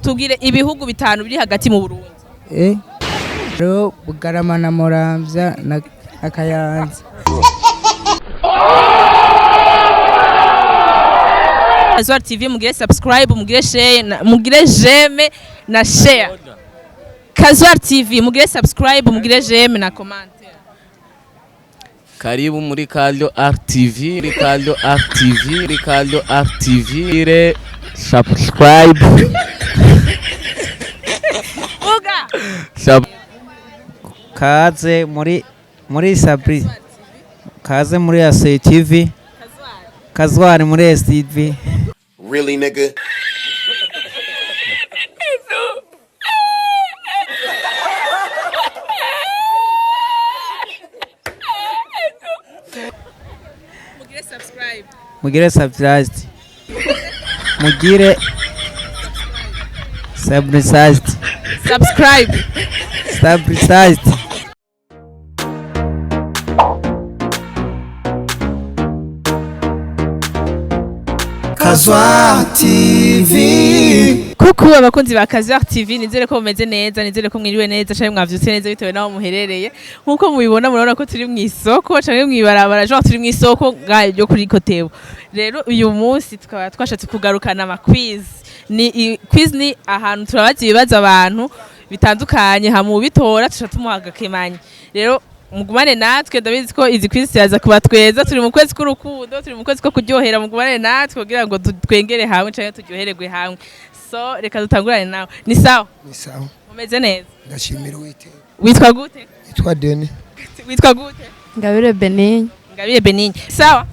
tubwire ibihugu bitanu biri hagati mu Burundi. Ro Bugarama na Muramvya na Kayanza. Casoar TV mugire subscribe, mugire share, mugire j'aime na share. Casoar TV mugire subscribe, mugire j'aime na commentaire. Karibu muri Casoar TV, Casoar TV, ire subscribe. Uga. Kaze muri Sabri. Kaze muri Casoar TV. Casoar muri TV. Really, nigga? Mugire subscribe. Mugire subscribe. Casoar TV. Kuko abakunzi ba Casoar TV nizere ko mumeze neza, nizere ko mwiriwe neza cyane mwavyutse neza bitewe naho muherereye. Nkuko mubibona murabona ko turi mu isoko cyane mwibarabara jo turi mu isoko ryo kuri Kotebo. Rero uyu munsi tukaba twashatse kugarukana ama quiz. Quiz ni ahantu turabaza ibibazo abantu bitandukanye hamu bitora tushatumuhaga kemanye. Rero mugumane natwe ndabizi ko izi quiz yaza kuba tweza turi mu kwezi k'urukundo, turi mu kwezi ko kuryohera, mugumane natwe kugira ngo twengere hamwe cyane turyohererwe hamwe. So reka dutangurane nawe. Ni sawa? Ni sawa. Umeze neza? Ndashimira Uwiteka. Witwa gute? Witwa Deni. Witwa gute? Ngabire Benigne. Ngabire Benigne. Sawa?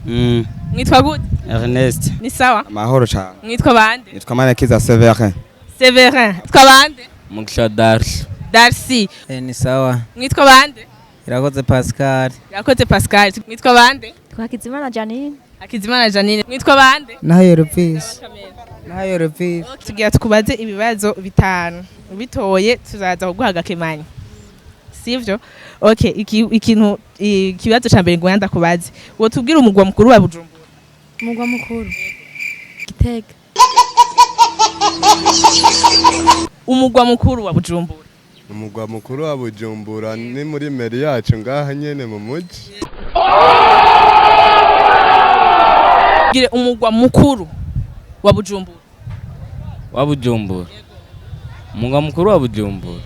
Mwitwa gute? Ernest. Ni sawa? Mahoro cyane. Mwitwa bande? Nitwa Manakiza Severin. Severin. Mwitwa bande? Mugisha Darcy. Darcy. Ni sawa. Mwitwa bande? Irakoze Pascal. Irakoze Pascal. Mwitwa bande? Twakizimana Janine. Akizimana Janine. Mwitwa bande? Nayo Rufisi. Nayo Rufisi. Tugira tukubaze ibibazo bitanu. Bitoye tuzaza kuguhaga kemanye. Sivyo? Okay, ikibazo ca mbere ngo yanda kubaze. Wo tubwira umugwa mukuru wa Bujumbura. Umugwa mukuru. Gitega. Umugwa mukuru wa Bujumbura. Umugwa mukuru wa Bujumbura ni muri meri yacu ngaha nyene mu muji. Gire umugwa mukuru wa Bujumbura. Wa Bujumbura. Umugwa mukuru wa Bujumbura.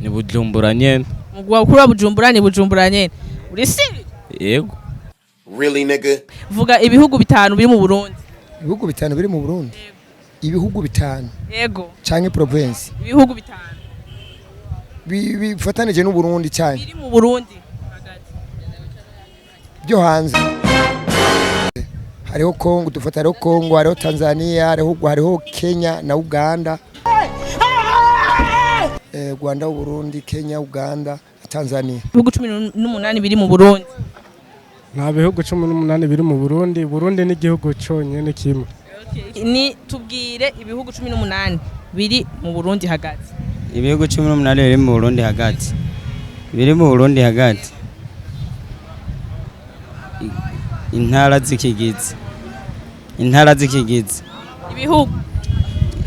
Ni Bujumbura nyene. Umugwa mukuru wa Bujumbura ni Bujumbura nyene. Uri serious? Yego. Really, nigga? Vuga ibihugu bitanu biri mu Burundi. Ibihugu bitanu biri mu Burundi. Ibihugu bitanu. Yego. Canke province. Ibihugu bitanu. Bifatanije n'u Burundi cyane. Biri mu Burundi. Byo hanze. Hariho Kongo, hariho Kongo, hariho Tanzania, hariho Kenya na Uganda. Rwanda, Burundi, Kenya, Uganda, Tanzania. Ibihugu 18 biri mu Burundi. Nta bihugu 18 biri mu Burundi. Burundi ni igihugu cyonyine kimwe. Ni tubwire ibihugu 18 biri mu Burundi hagati. Ibihugu 18 biri mu Burundi hagati. Biri mu Burundi hagati. Intara zikigize.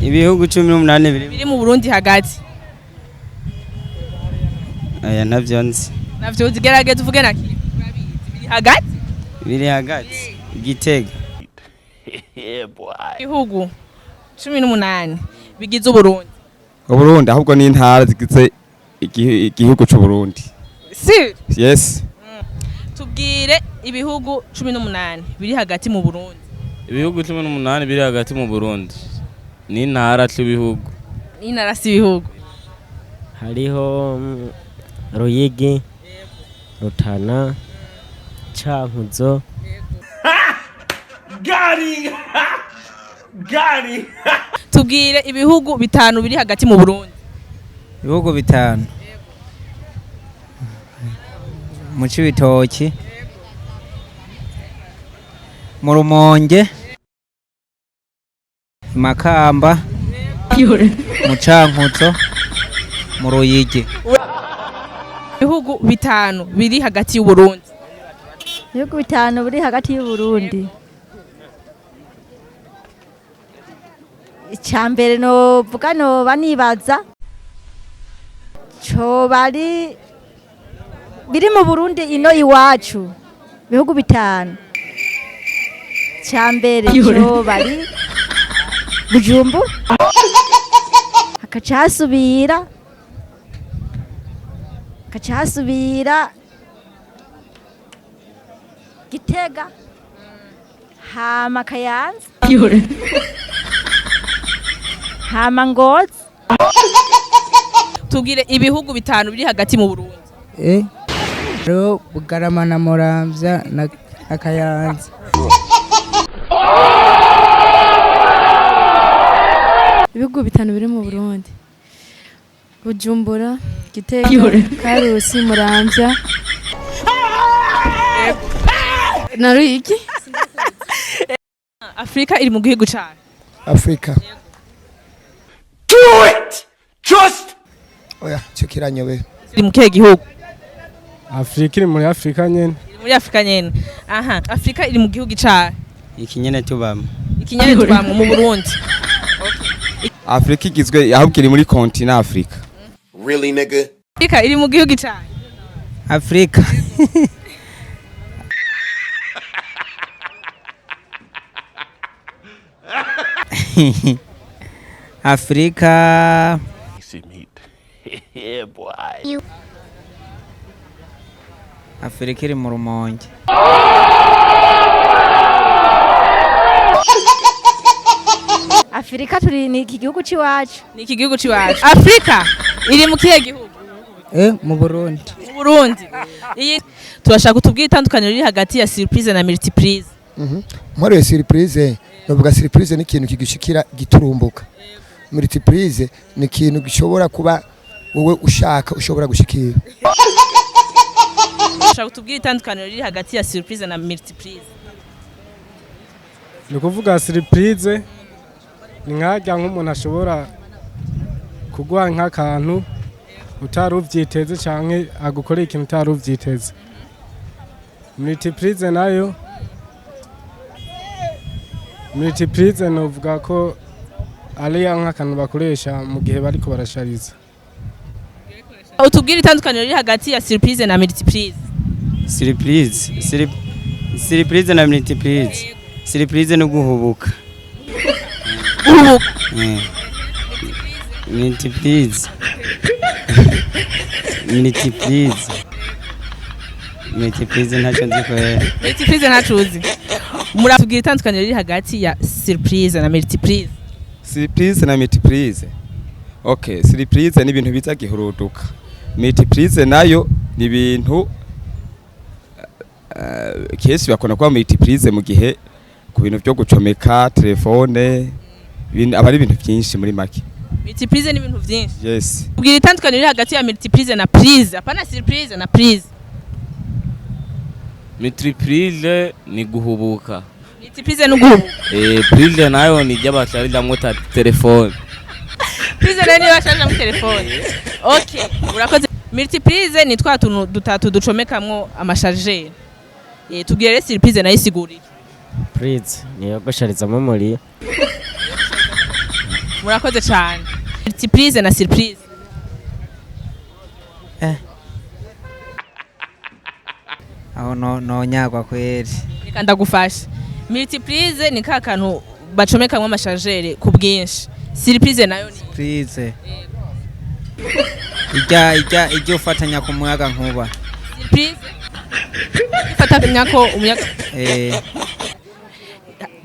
Ibihugu 18 biri mu Burundi hagati. Aya navyonzi. Navyo uzigerageza uvuge nakiri. Biri hagati? Biri hagati. Gitega. Ibihugu 18 bigize Burundi. Burundi ahubwo ni intara zigize igihugu cy'u Burundi. Si? Yes. Tubwire ibihugu 18 biri hagati mu Burundi. Ibihugu 18 biri hagati mu Burundi. Ni intara cy'ibihugu. Ni intara cy'ibihugu. Hariho Ruyigi, Rutana, Cankuzo. Gari. Tubwire ibihugu bitanu biri hagati mu Burundi. Ibihugu bitanu. Mu Cibitoki. Mu Rumonge. Makamba. Mu Cankuzo. Mu Ruyigi. Ibihugu bitanu biri hagati y'u Burundi. Ibihugu bitanu biri hagati y'u Burundi. icyambere no vuga no banibaza cyo bari biri mu Burundi ino iwacu bihugu bitanu cyambere cyo bari Bujumbu akacasubira Gitega hama Kayanza hama Ngozi. Tubwire ibihugu bitanu biri hagati mu Burundi. Ro Bugarama na Muramvya na Kayanza. Ibihugu bitanu biri mu Burundi. Bujumbura, Gitega, Karusi, Muramvya. Na Ruyigi. Afrika iri mu gihugu cyane. Afrika. Do it! Just! Oya, cyokiranyobe. Iri mu kihe gihugu? Afrika iri muri Afrika nyene. Iri muri Afrika nyene. Aha, Afrika iri mu gihugu cyane. Ikinyene tubamo. Ikinyene tubamo mu Burundi. Afrika igizwe ahubwo iri muri continent Afrika. Really nigga? Afrika iri mu gihugu cyane. Afrika. Afrika. Yeah, boy. Afrika iri mu Rumonge. Afrika turi ni iki gihugu ciwacu. Ni iki gihugu ciwacu. Afrika iri mu kihe gihugu? Mu Burundi. Mu Burundi. Iyi turashaka kutubwira itandukaniro riri hagati ya surprise na multiprise. Mwari surprise, novuga surprise ni ikintu kigushikira giturumbuka. Multiprise ni ikintu gishobora kuba wowe ushobora gushikira. Turashaka kutubwira itandukaniro riri hagati ya surprise na multiprise. Ni kuvuga surprise ni nkajya nk'umuntu ashobora kuguha nk'akantu utari uvyiteze canke agukorera ikintu utari uvyiteze. Multiprise nayo novuga ko ari nk'akantu bakoresha mu gihe bariko barashariza. Utubwira itandukaniro riri hagati ya surprise na multiprise. Surprise na multiprise. Surprise no guhubuka. Multiprise. Multiprise ntacyo nzi ko. Multiprise ntacuzi. Muratubwira itandukaniro riri hagati ya surprise na multiprise. Surprise na multiprise. Okay, surprise ni ibintu biza gihuruduka. Multiprise nayo ni ibintu kesi bakona kwa multiprise mu gihe ku bintu byo gucomeka telefone abari ibintu byinshi muri make. Multiprise ni ibintu byinshi. Yes. Ubwira itandukaniro riri hagati ya multiprise na prise. Apana surprise na prise. Multiprise ni guhubuka. Multiprise ni guhubuka. Prise nayo ni jabasharira mota telefone. Prise rero ni basharira mu telefone. Okay, urakoze. Multiprise ni twa tuntu dutatu ducomekamwo amasharger. Tubwire surprise nayo isigurira. Prise niyo gusharizamo muri. Murakoze cyane. Multiprise na surprise. Aho no nyagwa kweri. Reka ndagufasha. Multiprise ni ka kantu bacomekamwo amasharger ku bwinshi. Surprise nayo ni surprise. Ijya ufatanya ku muyaga nkuba. Surprise. Ifatanya ko umuyaga.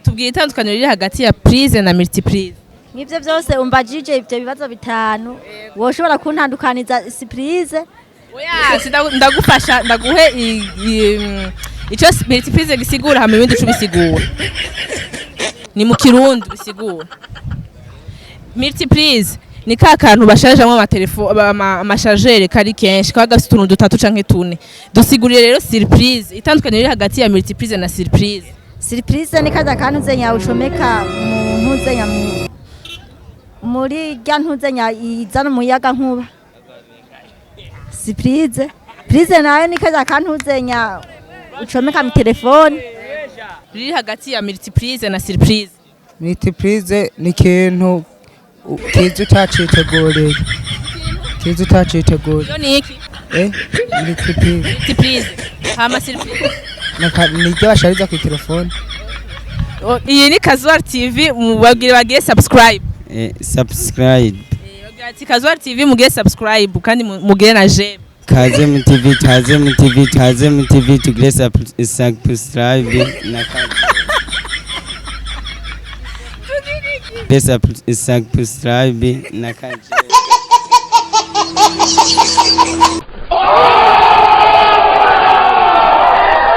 Tubwire itandukaniro riri hagati ya prise na multiprise. Ngivyo byose umbajije ibyo bibazo bitanu woshobora kuntandukaniza surprise. Oya, ndagufasha ndaguhe ico multiprise gisigura hamwe ibindi cubisigura. Ni mu Kirundi bisigura. Multiprise ni ka kantu basharajamwe amatelefone amasharger kari kenshi kwa gafite utuntu dutatu canke tune. Dusigurire rero surprise itandukaniro riri hagati ya multiprise na surprise. Surprise ni kaza kantu zenya ucomeka ntuzenya muri rya ntuzenya izana umuyaga nkuba. Surprise. Prise nayo ni kaza kantu zenya ucomeka mu telefone. Riri hagati ya multiprise na surprise. Multiprise ni ikintu kiza utaciteguriye. Kiza utaciteguriye. Yo ni iki? Multiprise. Multiprise. Hama surprise. Niryo bashariza ku telefone. Iyi ni Casoar TV mubabwire bagiye subscribe. Subscribe. Bagira ati Casoar TV mugiye subscribe kandi mugire na j'aime. Kaze mu TV, kaze mu TV, kaze mu TV tugire subscribe na subscribe na kaje.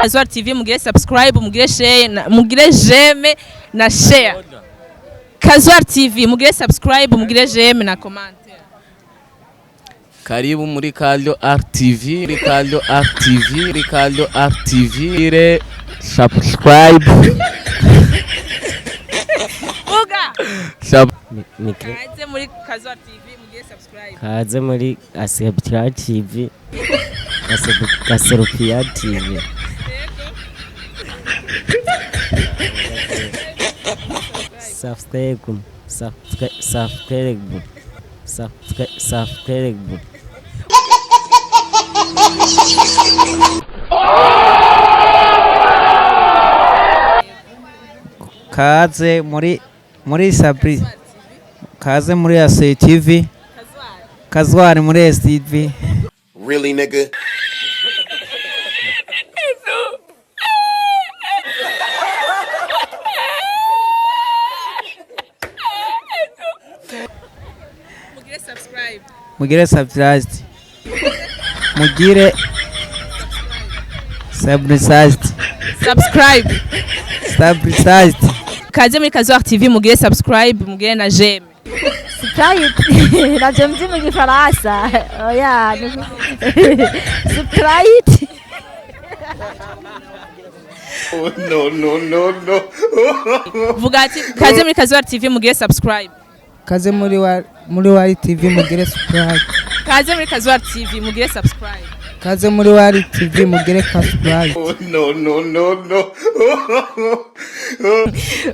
Casoar TV mugire subscribe, mugire share, mugire j'aime na share. Casoar TV mugire subscribe, mugire j'aime na comment. Karibu muri Casoar TV, muri Casoar TV, muri Casoar TV. Ire subscribe. Uga. Kaze muri Casoar TV mugiye subscribe. Kaze muri Casoar TV. Casoar TV. Subscribe. Kaze muri Sabri. Kaze muri Casoar TV. Casoar muri TV. Really, nigga? Mugire subscribe. Mugire subscribe. Kaze muri Casoar TV mugire subscribe, mugire na j'aime. Subscribe. Navyo mzi mu Gifaransa. Oya. Subscribe. Oh, no. Vuga ati kaze muri Casoar TV mugire subscribe. Kaze muri wari TV mugire subscribe. Kaze muri Casoar TV mugire subscribe. Kaze muri wari TV mugire subscribe. Oh, no.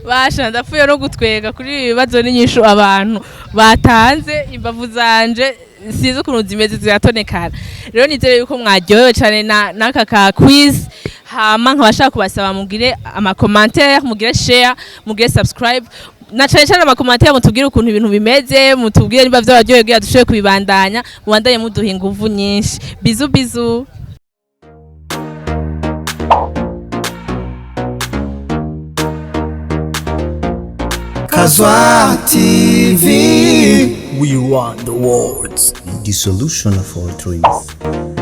Basha ndapfuye no gutwega kuri ibibazo n'inyishu abantu batanze imbavu zanje sizo ukuntu zimeze ziratonekana. Rero nizere yuko mwaryohewe cyane n'aka ka quiz. Hama nkabashaka kubasaba mugire ama commentaire, mugire share, mugire subscribe. Na cyane ama commentaire mutubwire ukuntu ibintu bimeze, mutubwire niba byabaryoheye kugira dushoboye kubibandanya, mubandanye muduha inguvu nyinshi. Bizu. Casoar TV. We want the world's the solution of all dreams.